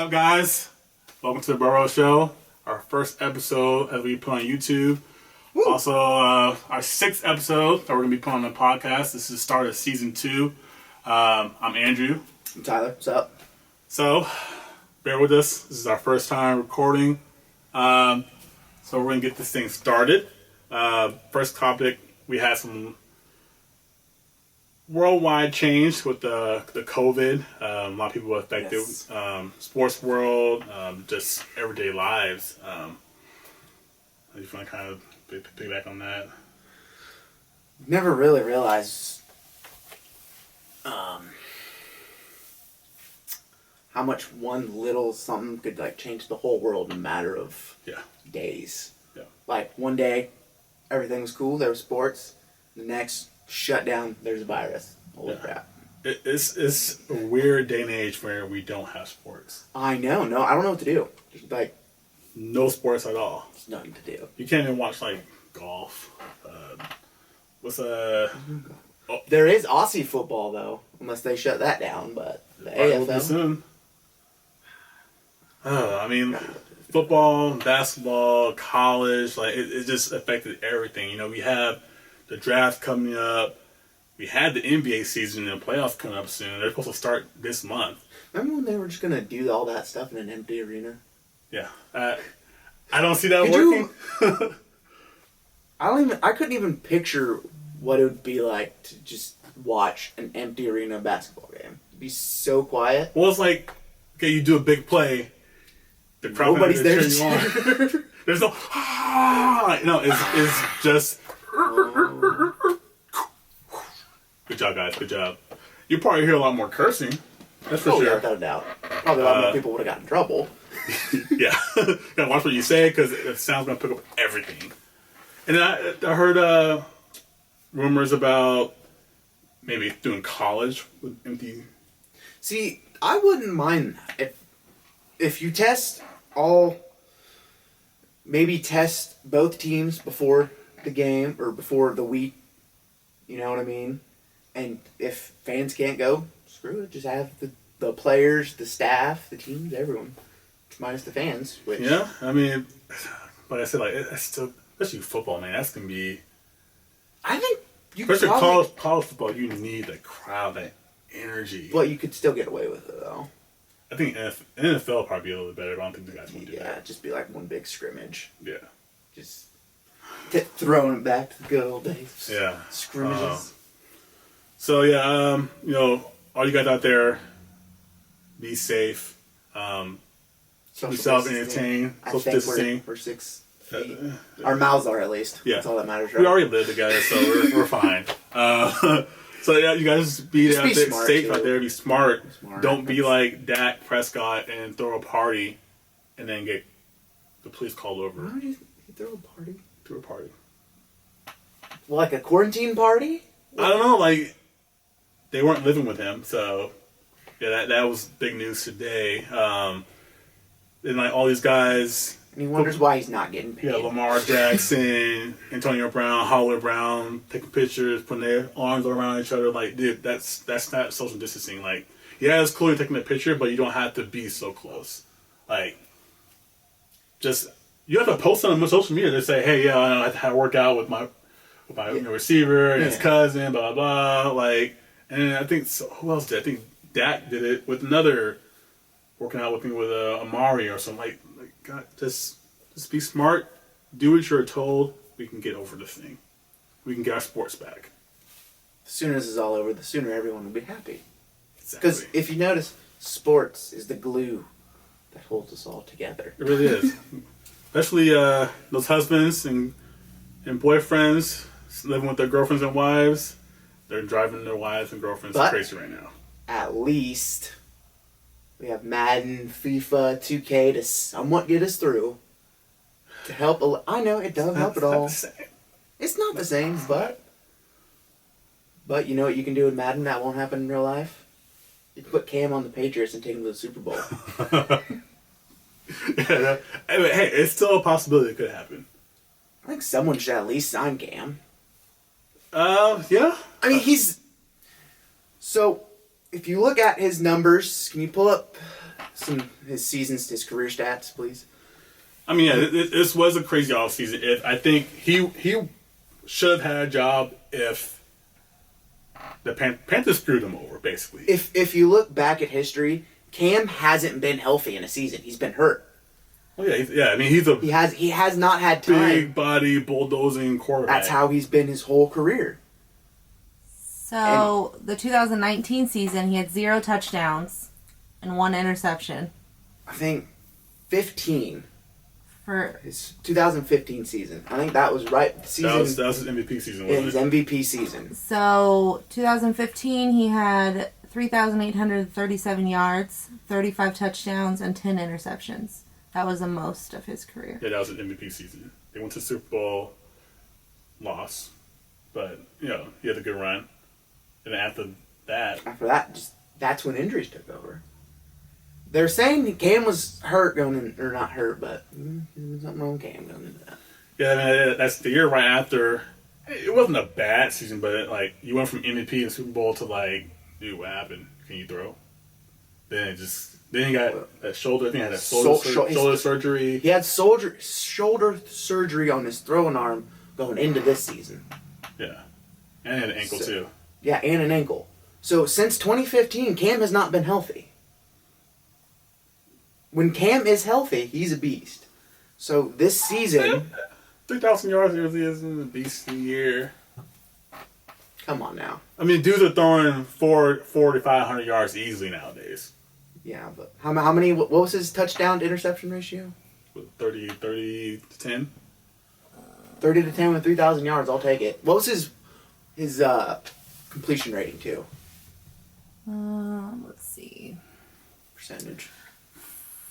up, guys? Welcome to the BroBro Show, our first episode as we put on YouTube. Woo! Also, our sixth episode that we're going to be putting on the podcast. This is the start of season 2. I'm Andrew. I'm Tyler. What's up? So, bear with us. This is our first time recording. So we're going to get this thing started. First topic, we had some worldwide change with the COVID. A lot of people were affected. Yes. Sports world, just everyday lives. Do you want to kind of piggyback on that? Never really realized how much one little something could like change the whole world in a matter of days. Yeah. Like one day, everything was cool. There was sports. The next, shut down. There's a virus. Holy crap! It's a weird day and age where we don't have sports. I know. No, I don't know what to do. Just like No sports at all. there's nothing to do. You can't even watch like golf. There is Aussie football though, unless they shut that down. But the AFL. Soon. I mean, football, basketball, college, like it just affected everything. You know, we have the draft coming up. We had the NBA season and the playoffs coming up soon. They're supposed to start this month. Remember when they were just gonna do all that stuff in an empty arena? Yeah, I don't see that working. I couldn't even picture what it would be like to just watch an empty arena basketball game. It'd be so quiet. Well, it's like, okay, you do a big play. The crowd Nobody's there. There's no, no, it's just. Good job, guys. Good job. You probably hear a lot more cursing. That's for sure. Yeah, without a doubt. Probably a lot more people would have gotten in trouble. Yeah. Gotta watch what you say because the sound's gonna pick up everything. And I heard rumors about maybe doing college with empty. See, I wouldn't mind that. If you test both teams before the game or before the week, you know what I mean? And if fans can't go, screw it. Just have the players, the staff, the teams, everyone. Minus the fans. Which, yeah, I mean, like I said, like it's still, especially football, man. That's gonna be. I think especially college football, you need the crowd, that energy. But you could still get away with it though. I think NFL will probably be a little bit better. But I don't think the guys want to do that. Yeah, just be like one big scrimmage. Yeah. Just throwing it back to the good old days. Yeah. Scrimmages. So yeah, you know, all you guys out there, be safe. Be self-entertained. Social distancing. We're 6 feet. Our mouths are at least. Yeah. That's all that matters, right? We already live together, so we're fine. So yeah, you guys be out there, safe out there, be smart. Don't be like Dak Prescott and throw a party, and then get the police called over. Why would he throw a party? Throw a party. Well, like a quarantine party? I don't know. Like they weren't living with him, so yeah, that was big news today. And like all these guys. And he wonders why he's not getting paid. Yeah, Lamar Jackson, Antonio Brown, Hollywood Brown, taking pictures, putting their arms around each other. Like, dude, that's not social distancing. Like, yeah, it's cool you're taking a picture, but you don't have to be so close. Like, just you have to post on social media to say, hey, yeah, I had to work out with my receiver and his cousin, blah blah. Like, and I think who else did? I think Dak did it with another. Working out with me with Amari or something like God, just be smart, do what you're told. We can get over this thing. We can get our sports back. The sooner this is all over, the sooner everyone will be happy. Exactly. Because if you notice, sports is the glue that holds us all together. It really is. Especially those husbands and boyfriends living with their girlfriends and wives. They're driving their wives and girlfriends crazy right now. At least we have Madden, FIFA, 2K to somewhat get us through. To help. I know, it doesn't help at all. It's not the same, but you know what you can do with Madden that won't happen in real life? You can put Cam on the Patriots and take them to the Super Bowl. Yeah, hey, it's still a possibility it could happen. I think someone should at least sign Cam. Yeah. I mean, he's if you look at his numbers, can you pull up his career stats, please? I mean, yeah, this was a crazy offseason. I think he should have had a job if the Panthers screwed him over, basically. If you look back at history, Cam hasn't been healthy in a season. He's been hurt. Well, yeah. I mean, he has not had time. Big body bulldozing quarterback. That's how he's been his whole career. So the 2019 season, he had 0 touchdowns and 1 interception. I think 15 For his 2015 season. I think that was right. The season, that was his MVP season, wasn't his it? MVP season. So 2015, he had 3,837 yards, 35 touchdowns, and 10 interceptions. That was the most of his career. Yeah, that was an MVP season. They went to Super Bowl, lost, but he had a good run. And after that, that's when injuries took over. They're saying Cam was hurt or not hurt, but there's something wrong with Cam going into that. Yeah, I mean, that's the year right after. It wasn't a bad season, but you went from MVP and Super Bowl to dude, what happened? Can you throw? Then he got that shoulder. I think he had that shoulder surgery. He had shoulder surgery on his throwing arm going into this season. Yeah, and he had an ankle too. Yeah, and an ankle. So since 2015, Cam has not been healthy. When Cam is healthy, he's a beast. So this season, 3,000 yards really isn't a beast year. Come on now. I mean, dudes are throwing 400 to 500 yards easily nowadays. Yeah, but how many? What was his touchdown to interception ratio? 30 to 10. 30 to 10 with 3,000 yards. I'll take it. What was his completion rating too? Let's see. Percentage.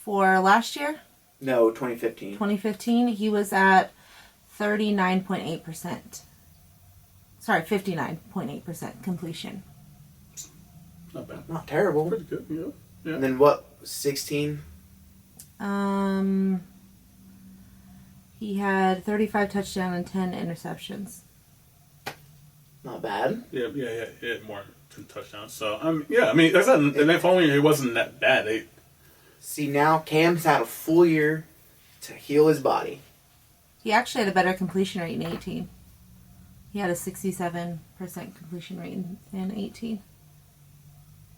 For last year, No, 2015. 2015, he was at 39.8%. Sorry, 59.8% completion. Not bad. Not terrible. Pretty good, yeah. And then what? 16. He had 35 touchdowns and 10 interceptions. Not bad. Yeah, he had more touchdowns. So, I mean, that's not, and that following year, it wasn't that bad. See, now Cam's had a full year to heal his body. He actually had a better completion rate in 18. He had a 67% completion rate in 18.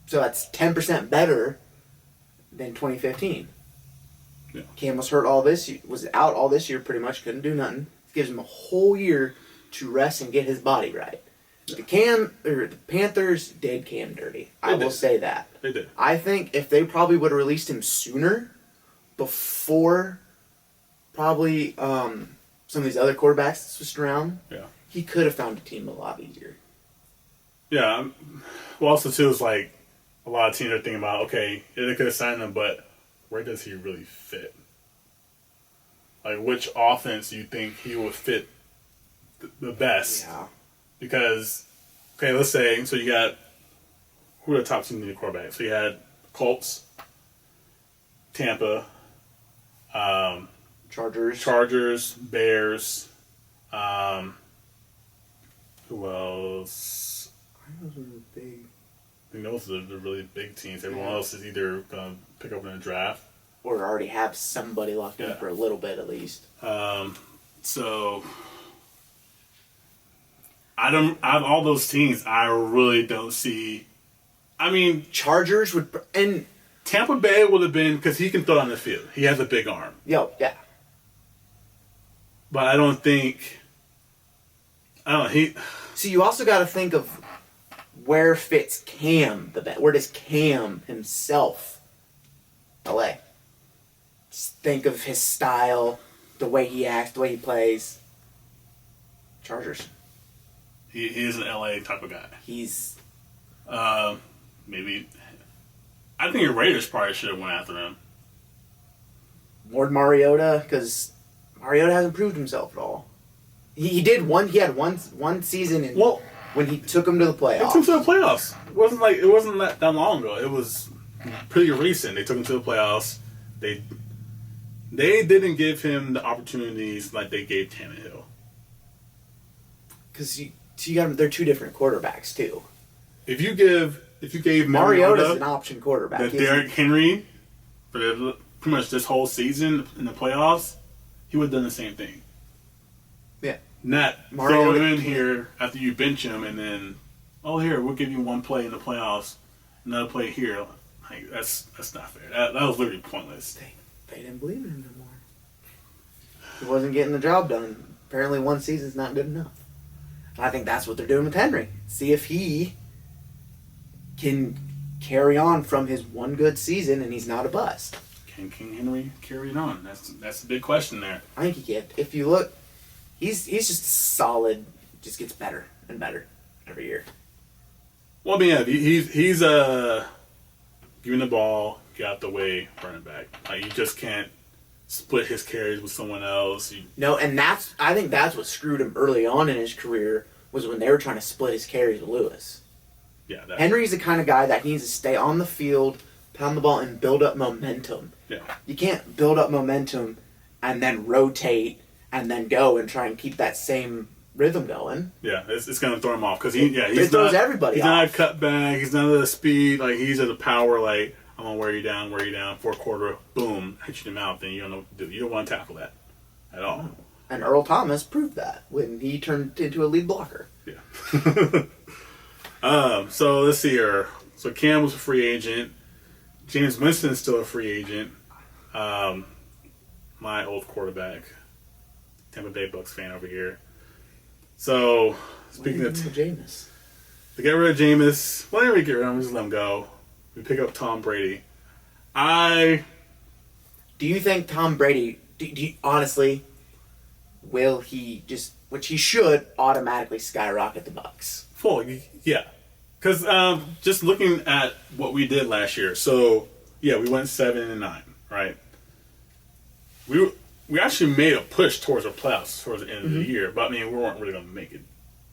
So that's 10% better than 2015. Yeah. Cam was out all this year pretty much, couldn't do nothing. Gives him a whole year to rest and get his body right. Yeah. The Panthers did Cam dirty. I will did. say that. They did. I think if they probably would have released him sooner, before probably some of these other quarterbacks that switched around, he could have found a team a lot easier. Yeah. Well, also, too, is a lot of teams are thinking about, okay, they could have signed him, but where does he really fit? Which offense do you think he would fit the best? Yeah. Because, okay, let's say, so you got, who are the top teams in the quarterback? So you had Colts, Tampa, Chargers, Bears, who else? Those are big. I think those are the really big teams. Everyone else is either going to pick up in a draft. Or already have somebody locked in for a little bit at least. So, out of all those teams, I really don't see. I mean, Chargers would, and Tampa Bay would have been, because he can throw on the field. He has a big arm. yeah. But I don't think. See, you also got to think of where fits Cam the best. Where does Cam himself LA? Just think of his style, the way he acts, the way he plays. Chargers. He is an LA type of guy. He's maybe. I think the Raiders probably should have went after him. more than Mariota, because Mariota hasn't proved himself at all. He did one. He had one season when he took him to the playoffs. They took him to the playoffs. It wasn't that long ago. It was pretty recent. They took him to the playoffs. They didn't give him the opportunities like they gave Tannehill. Because they're two different quarterbacks too. If you give if you gave Mariota's an option quarterback. that Derrick Henry for pretty much this whole season in the playoffs, he would have done the same thing. Yeah. Not Mariota throw him in here after you bench him and then, oh, here, we'll give you one play in the playoffs, another play here. Like, that's not fair. That was literally pointless. They didn't believe in him no more. He wasn't getting the job done. Apparently one season's not good enough. I think that's what they're doing with Henry. See if he can carry on from his one good season and he's not a bust. Can King Henry carry it on? That's the big question there. I think he can. If you look, he's just solid. Just gets better and better every year. Well, I mean, yeah, he's giving the ball, get out the way, running back. Like, you just can't split his carries with someone else. No, and I think that's what screwed him early on in his career was when they were trying to split his carries with Lewis. Yeah, Henry's the kind of guy that needs to stay on the field, pound the ball, and build up momentum. Yeah. You can't build up momentum and then rotate and then go and try and keep that same rhythm going. Yeah, it's going to throw him off because it throws everybody off. He's not a cutback. He's not at the speed. Like, he's at the power. Like, I'm gonna wear you down. Fourth quarter, boom, hit you in the mouth. Then you don't know what to do. You don't want to tackle that at all. And Earl Thomas proved that when he turned into a lead blocker. Yeah. So let's see here. So Cam was a free agent. James Winston's still a free agent. My old quarterback, Tampa Bay Bucs fan over here. So speaking of Jameis, to get rid of Jameis, well, we get rid of him. Just let him go. We pick up Tom Brady. Do you think Tom Brady? Do you, honestly, will he just? Which he should automatically skyrocket the Bucs. Full, yeah. Because just looking at what we did last year, so yeah, we went 7-9, right? We actually made a push towards the playoffs towards the end of the year, but I mean, we weren't really going to make it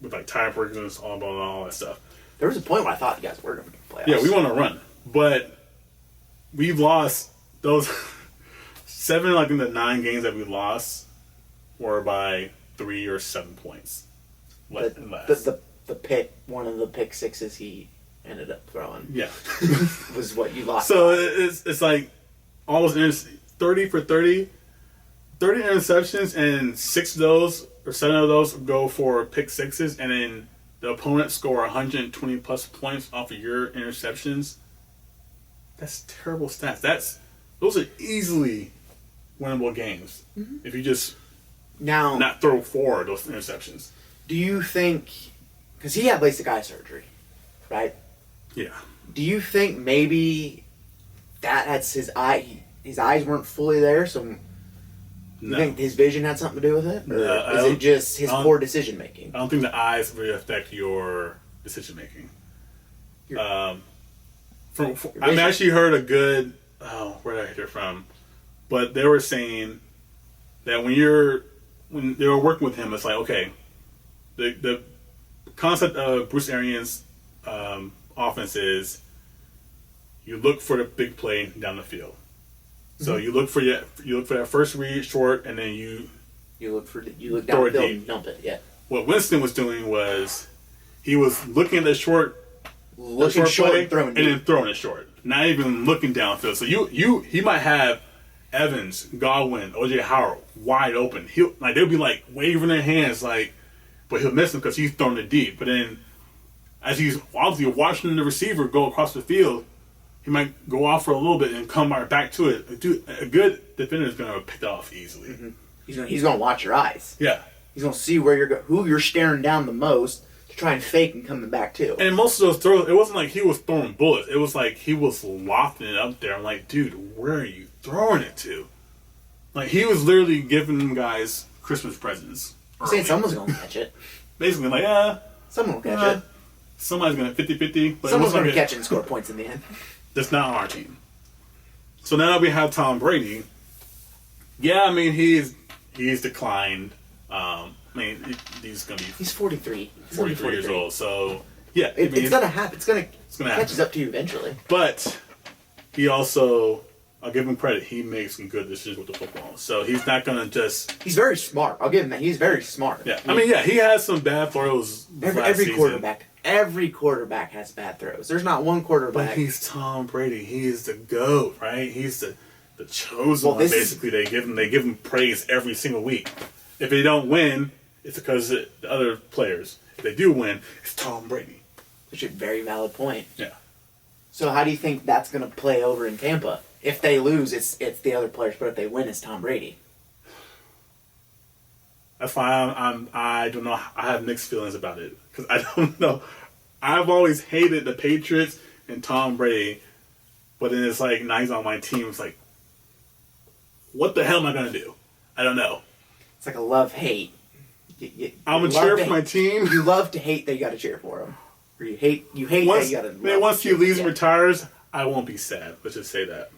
with like tiebreakers and all that stuff. There was a point where I thought you guys were going to make the playoffs. Yeah, we want to run, but we've lost those 7, I think the 9 games that we lost were by 3 or 7 points. The pick, one of the pick sixes he ended up throwing. Yeah, was what you lost. So it's like all those 30 for 30 interceptions, and 6 of those or 7 of those go for pick sixes, and then the opponent score 120 plus points off of your interceptions. That's terrible stats. Those are easily winnable games if you just not throw 4 of those interceptions. Do you think? Because he had LASIK eye surgery, right? Yeah. Do you think maybe that's his eye? His eyes weren't fully there, so you think his vision had something to do with it, or is it just his poor decision making? I don't think the eyes really affect your decision making. I actually heard a good. Where did I hear it from? But they were saying that when they were working with him, it's like, okay, the concept of Bruce Arians' offense is you look for the big play down the field. So you look for that first read short, and then you look downfield and dump it. Yeah. What Winston was doing was he was looking at the short play, and then throwing it short, not even looking downfield. So he might have Evans, Godwin, OJ Howard wide open. They'll be like waving their hands but he'll miss them because he's throwing it deep. But then as he's obviously watching the receiver go across the field, he might go off for a little bit and come right back to it. Dude, a good defender is going to pick it off easily. Mm-hmm. He's going to watch your eyes. Yeah. He's going to see who you're staring down the most to try and fake and coming back to. And most of those throws, it wasn't like he was throwing bullets. It was like he was lofting it up there. I'm like, dude, where are you throwing it to? Like, he was literally giving them guys Christmas presents. Saying someone's going to catch it. Basically, someone will catch it. Somebody's going to 50-50. But someone's going to catch it and score points in the end. That's not on our team. So now that we have Tom Brady, yeah, I mean, he's declined. He's 43. 43 years old. So yeah, it's gonna happen. It's gonna catches up to you eventually. But he also, I'll give him credit. He makes some good decisions with the football. So he's not gonna just. He's very smart. I'll give him that. He's very smart. Yeah, I mean, he has some bad throws. Every quarterback Every quarterback has bad throws. There's not one quarterback. But he's Tom Brady. He's the GOAT, right? He's the chosen one. Basically, they give him praise every single week. If they don't win, it's because of the other players. If they do win, it's Tom Brady. Which is a very valid point. Yeah. So how do you think that's going to play over in Tampa? If they lose, it's the other players, but if they win, it's Tom Brady. That's why I don't know. I have mixed feelings about it because I don't know. I've always hated the Patriots and Tom Brady, but then it's like now he's on my team. It's like, what the hell am I gonna do? I don't know. It's like a love-hate. I'm gonna cheer for my team. You love to hate that you got to cheer for them. Or you hate that you got to. Man, once he leaves and retires, I won't be sad. Let's just say that.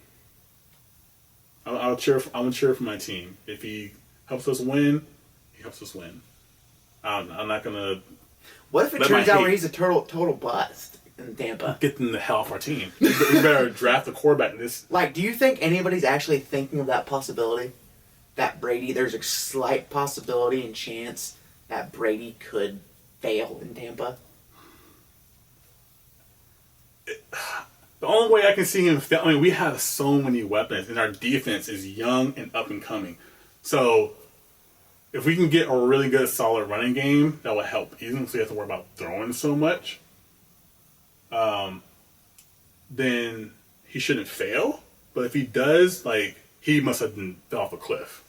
I'm gonna cheer for my team. If he helps us win, he helps us win. I'm not gonna. What if it turns out where he's a total bust in Tampa? Get them the hell off our team. We better draft a quarterback in this. Like, do you think anybody's actually thinking of that possibility? That Brady, there's a slight possibility and chance that Brady could fail in Tampa? The only way I can see him fail, I mean, we have so many weapons, and our defense is young and up and coming. So, if we can get a really good, solid running game, that will help. Even if we have to worry about throwing so much, then he shouldn't fail. But if he does, like, he must have been fell off a cliff.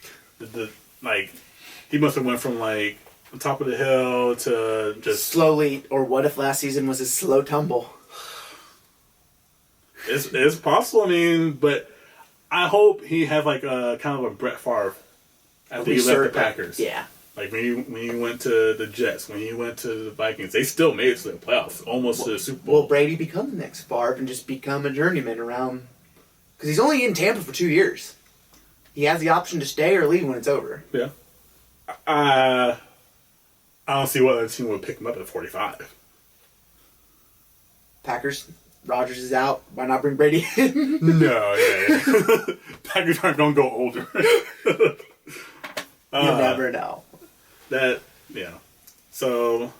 He must have went from, like, the top of the hill to just... Slowly, or what if last season was a slow tumble? It's possible, I mean, but I hope he had, like, a kind of a Brett Favre after he left the Packers. Yeah. Like, when he went to the Jets, when he went to the Vikings, they still made it to the playoffs, almost to the Super Bowl. Will Brady become the next Favre and just become a journeyman around... Because he's only in Tampa for 2 years. He has the option to stay or leave when it's over. Yeah. I don't see what other team would pick him up at 45. Packers, Rodgers is out. Why not bring Brady in? No, yeah. Packers aren't going to go older. You never know. Yeah. So,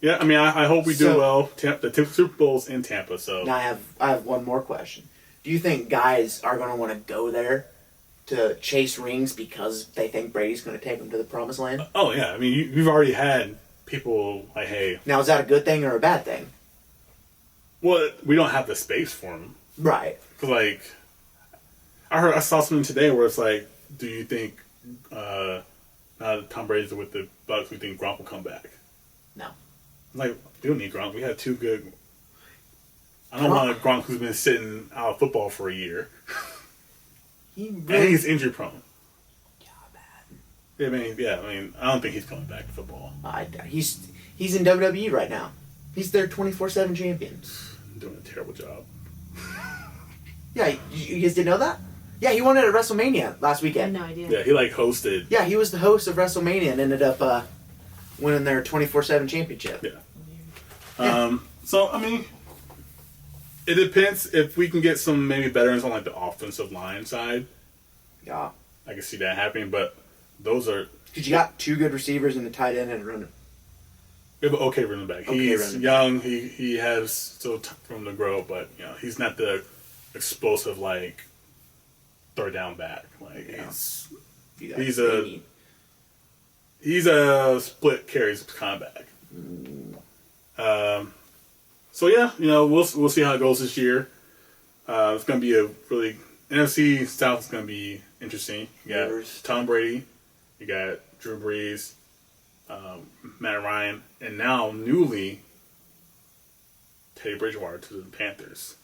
yeah, I mean, I hope we do well. The Super Bowl's in Tampa, so. Now I have one more question. Do you think guys are going to want to go there to chase rings because they think Brady's going to take them to the promised land? Oh, yeah. I mean, you've already had people like, hey. Now, is that a good thing or a bad thing? Well, we don't have the space for them. Right. Because, like, I saw something today where it's like, do you think now that Tom Brady's with the Bucs, we think Gronk will come back? No. I'm like, we don't need Gronk. We have two good. I don't want a Gronk who's been sitting out of football for a year. And he's injury prone. Yeah, bad. I mean, I don't think he's coming back to football. He's in WWE right now. He's their 24/7 champion. Doing a terrible job. Yeah, you guys didn't know that? Yeah, he won it at WrestleMania last I weekend. had no idea. Yeah, he like hosted. Yeah, he was the host of WrestleMania and ended up winning their 24/7 championship. Yeah. So I mean, it depends if we can get some maybe veterans on like the offensive line side. Yeah. I can see that happening, but those are. Because you got two good receivers and a tight end and a runner. We have an okay running back. He's young. He has still room to grow, but he's not the explosive like third down back. Like he's a split carries kind of back. So yeah, we'll see how it goes this year. It's going to be a really NFC South is going to be interesting. You got Tom Brady, you got Drew Brees, Matt Ryan, and now newly Teddy Bridgewater to the Panthers.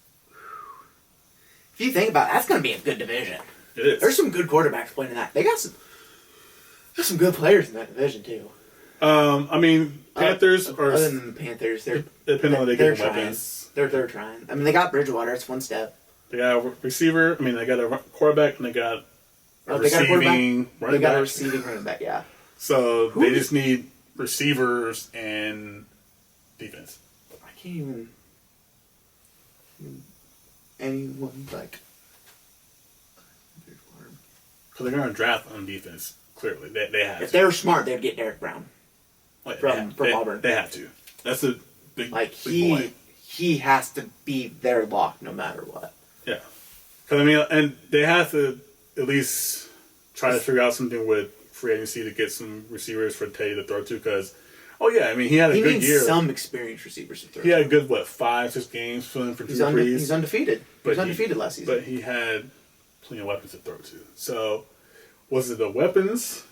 If you think about it, that's going to be a good division. It is. There's some good quarterbacks playing in that. There's some good players in that division too. I mean, Panthers are. Other than the Panthers, depending on they get weapons. They're trying. I mean, they got Bridgewater. It's one step. They got a receiver. I mean, they got a quarterback and they got a receiving running back. They got a receiving running back. Yeah. So they just need receivers and defense. I can't even. Anyone like. Because they're going to draft on defense. Clearly, they have. If they were smart, they'd get Derek Brown. Oh, yeah, from Auburn. They have to. That's the big, Like big boy. he has to be their lock no matter what. Yeah. Because, I mean, and they have to at least try to figure out something with free agency to get some receivers for Teddy to throw to. Because, I mean, he had a good needs year. some experienced receivers to throw. He had a good, 5-6 games filling for 2 threes. He's undefeated. He was undefeated last season. But he had plenty of weapons to throw to. So, was it the weapons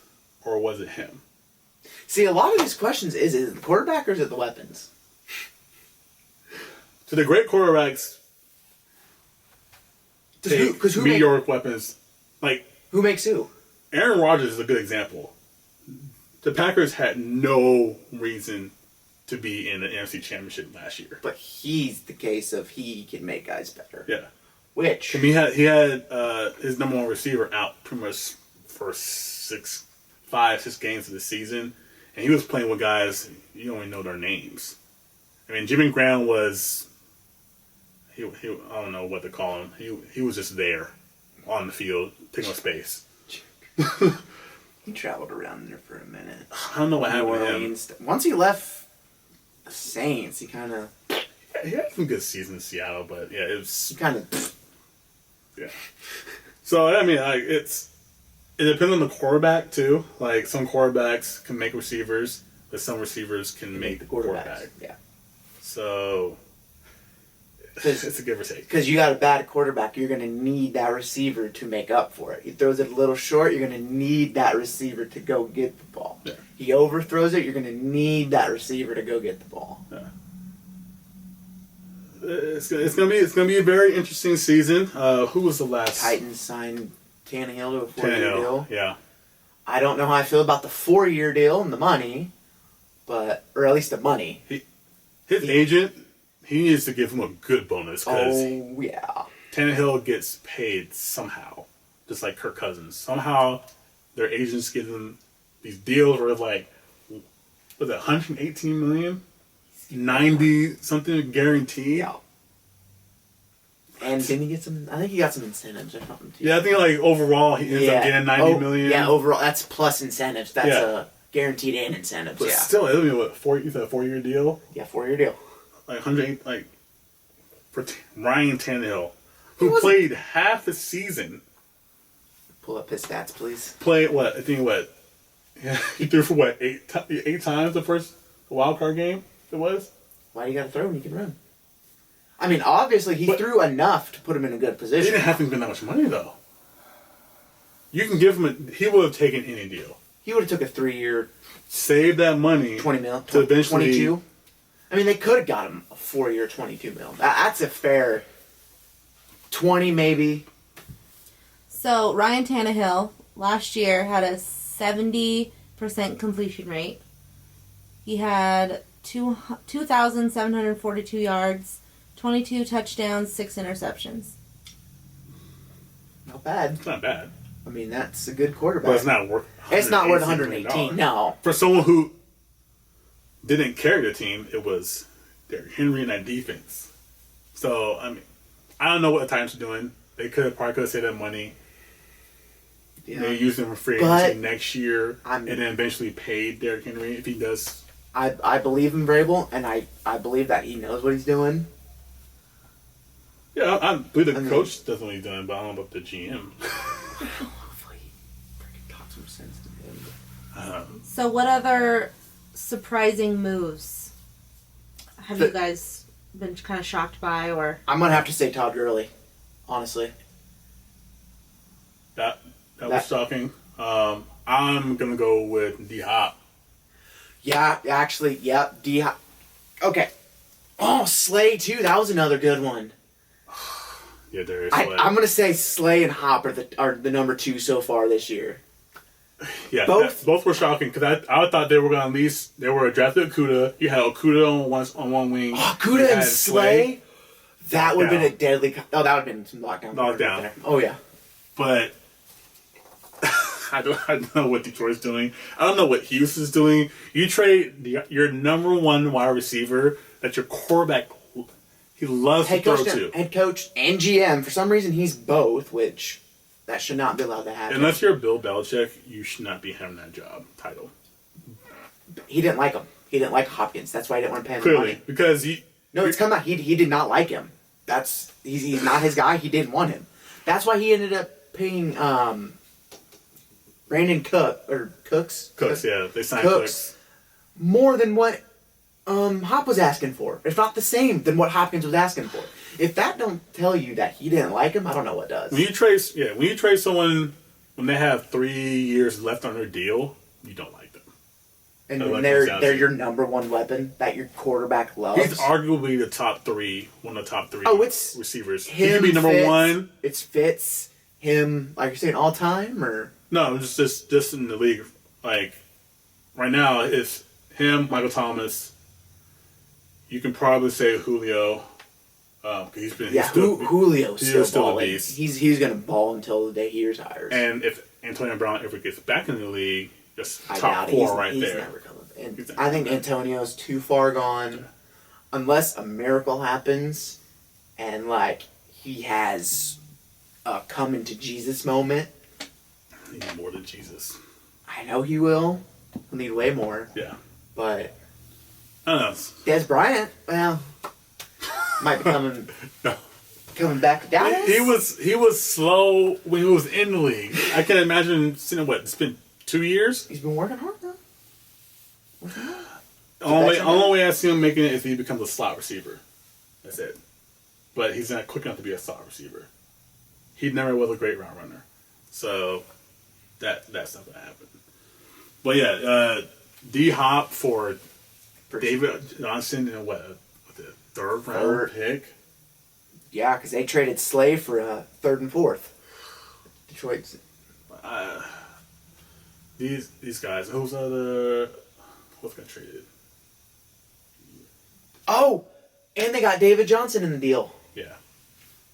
or was it him? See, a lot of these questions is it the quarterback or is it the weapons? To the great quarterbacks, Because who meteoric weapons. Like, who makes who? Aaron Rodgers is a good example. The Packers had no reason to be in the NFC Championship last year. But he's the case of he can make guys better. Yeah. Which? I mean, he had his number one receiver out pretty much for 5-6 games of the season. And he was playing with guys, you don't even know their names. I mean, Jimmy Graham was, I don't know what to call him. He was just there on the field, taking up space. He traveled around there for a minute. I don't know what happened to him. Once he left the Saints, he kind of... He had some good seasons in Seattle, but yeah, it was... He kind of... Yeah. So, I mean, like, it depends on the quarterback, too. Like, some quarterbacks can make receivers, but some receivers can make the quarterback. Yeah. So, it's a give or take. Because you got a bad quarterback, you're going to need that receiver to make up for it. He throws it a little short, you're going to need that receiver to go get the ball. Yeah. He overthrows it, you're going to need that receiver to go get the ball. Yeah. It's gonna be a very interesting season. Who was the last? Titans signed Tannehill to a 4-year deal. Yeah. I don't know how I feel about the 4-year deal and the money, or at least the money. His agent, he needs to give him a good bonus because yeah. Tannehill gets paid somehow, just like Kirk Cousins. Somehow, their agents give them these deals where it's like, was it 118 million, 90 something guaranteed. Yeah. And didn't he get some? I think he got some incentives or something too. Yeah, I think like overall he ends up getting 90 million. Yeah, overall that's plus incentives. That's a guaranteed and incentives. But still, it'll be what you said, a 4-year deal. Yeah, 4-year deal. Like 100, like for Ryan Tannehill, who played half the season. Pull up his stats, please. Played what? I think what? Yeah, he threw for what? 8 times the first wild card game. It was. Why do you got to throw when you can run? I mean, obviously he threw enough to put him in a good position. He didn't have to spend that much money though. You can give him. He would have taken any deal. He would have took a 3-year, save that money, 20 mil, to eventually 22. I mean, they could have got him a 4-year, 22 mil. That's a fair 20 maybe. So Ryan Tannehill last year had a 70% completion rate. He had 2,742 yards, 22 touchdowns, 6 interceptions. Not bad. It's not bad. I mean, that's a good quarterback. But it's not worth. It's not worth 118. No. For someone who didn't carry the team, it was Derrick Henry and that defense. So I mean, I don't know what the Titans are doing. They probably could have saved that money. Yeah. They use him for free agency next year, and then eventually paid Derrick Henry if he does. I believe in Vrabel, and I believe that he knows what he's doing. Yeah, I believe the coach does what he's doing, but I don't know about the GM. Hopefully, freaking talk some sense to him. So, what other surprising moves have you guys been kind of shocked by, or? I'm gonna have to say Todd Gurley, honestly. That was shocking. I'm gonna go with D Hop. Yeah, actually, yep, D Hop. Okay. Oh, Slay too. That was another good one. Yeah, there is. I'm gonna say Slay and Hop are the number 2 so far this year. Yeah, both were shocking because I thought they were gonna at least they were drafted Okuda. You had Okuda on one wing. Oh, Okuda and Slay. That would have been a deadly. Oh, that would have been some lockdown. Lockdown. Oh yeah. But I don't know what Detroit's doing. I don't know what Houston's doing. You trade your number 1 wide receiver that your quarterback he loves to throw to. Head coach and GM. For some reason, he's both, which that should not be allowed to happen. Unless you're Bill Belichick, you should not be having that job title. He didn't like him. He didn't like Hopkins. That's why he didn't want to pay him Clearly, money. because he. No, it's come out. He did not like him. He's not his guy. He didn't want him. That's why he ended up paying Brandon Cooks. Yeah, they signed Cooks more than what Hop was asking for. If not the same than what Hopkins was asking for. If that don't tell you that he didn't like him, I don't know what does. When you trade someone when they have 3 years left on their deal, you don't like them. And when they're your number one weapon that your quarterback loves. He's arguably one of the top three receivers. Him, he could be number Fitz, one. It's Fitz, him, like you're saying, all time, or no, just in the league. Like right now, it's him, Michael Thomas. You can probably say Julio. Julio's still a balling. beast. He's gonna ball until the day he retires. And if Antonio Brown ever gets back in the league, just I top doubt four he's there. Never coming. And I think Antonio's too far gone, unless a miracle happens, and like he has a coming to Jesus moment. He needs more than Jesus. I know he will. He'll need way more. Yeah, but I don't know. Des Bryant, well, might be coming back to Dallas. He was slow when he was in the league. I can imagine seeing what it's been 2 years. He's been working hard though. Only way I see him making it is if he becomes a slot receiver. That's it. But he's not quick enough to be a slot receiver. He never was a great route runner, so that's not gonna happen. But yeah, D Hop for David Johnson and the third round pick. Yeah, because they traded Slay for a third and fourth. Detroit's. These guys. What's got traded? Oh, and they got David Johnson in the deal. Yeah.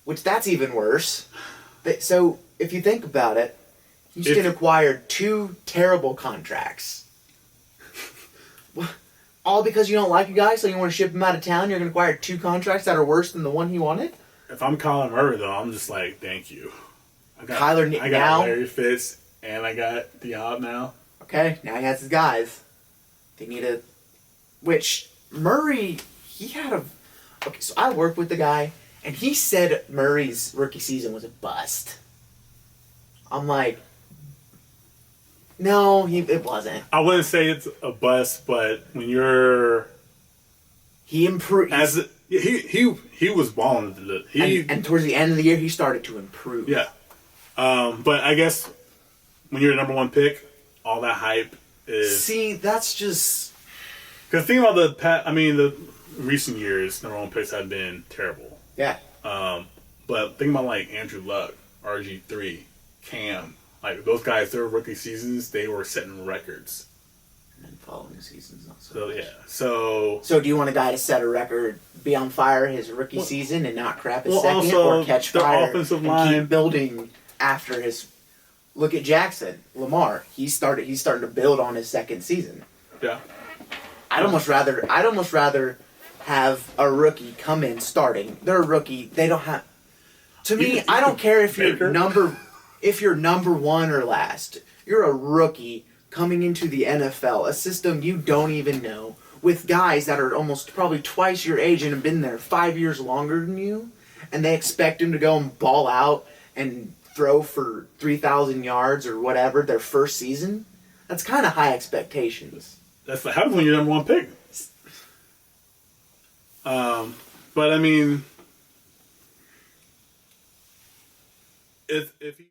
Which that's even worse. So if you think about it, Houston acquired 2 terrible contracts. All because you don't like a guy, so you want to ship him out of town. You're going to acquire 2 contracts that are worse than the one he wanted. If I'm Kyler Murray, though, I'm just like, thank you. I got Larry Fitz, and I got D-Hop now. Okay, now he has his guys. They need a... Which, Murray, he had a... Okay, so I worked with the guy, and he said Murray's rookie season was a bust. I'm like... No, it wasn't. I wouldn't say it's a bust, but when you're... He improved... He was balling. And towards the end of the year, he started to improve. Yeah. But I guess when you're the number one pick, all that hype is... See, that's just... Because think about the recent years, number one picks have been terrible. Yeah. But think about like Andrew Luck, RG3, Cam. Like those guys, their rookie seasons, they were setting records. And then following seasons, not so. So yeah. So do you want a guy to set a record, be on fire his rookie season, and not crap his second, also, or catch fire offensive and line, keep building after his? Look at Jackson, Lamar. He's starting to build on his second season. Yeah. I'd almost rather have a rookie come in starting. They're a rookie. They don't have. To me, I don't care if you're number one or last. You're a rookie coming into the NFL, a system you don't even know, with guys that are almost probably twice your age and have been there 5 years longer than you, and they expect him to go and ball out and throw for 3,000 yards or whatever their first season. That's kind of high expectations. That's what happens when you're number one pick. But I mean, if he